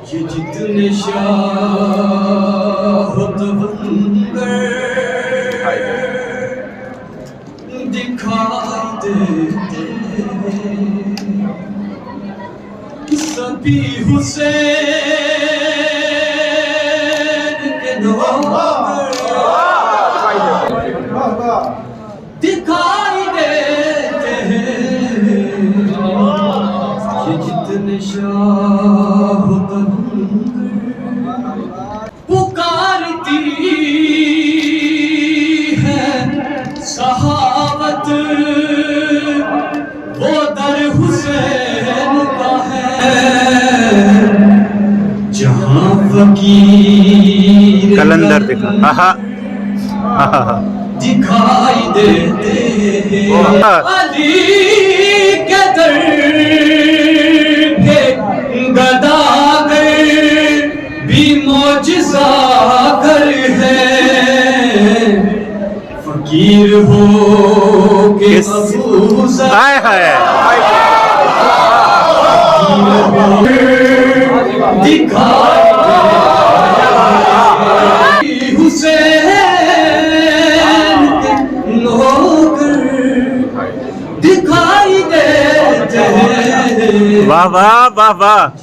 یہ جتنے شاہد بنگر دکھائی دیتے سبھی حسین کے نوابر دکھائی دیتے یہ جتنے شاہد پکارتی ہے صحابت وہ در حسین کا ہے جہاں فقیر کلندر دکھا دکھائی دیتے علی کے در پہ گداگر بھی معجزہ گر ہے فقیر ہو کے ابو ذر دکھائی حسین کے نوکر دکھائی دیتے ہیں واہ واہ واہ واہ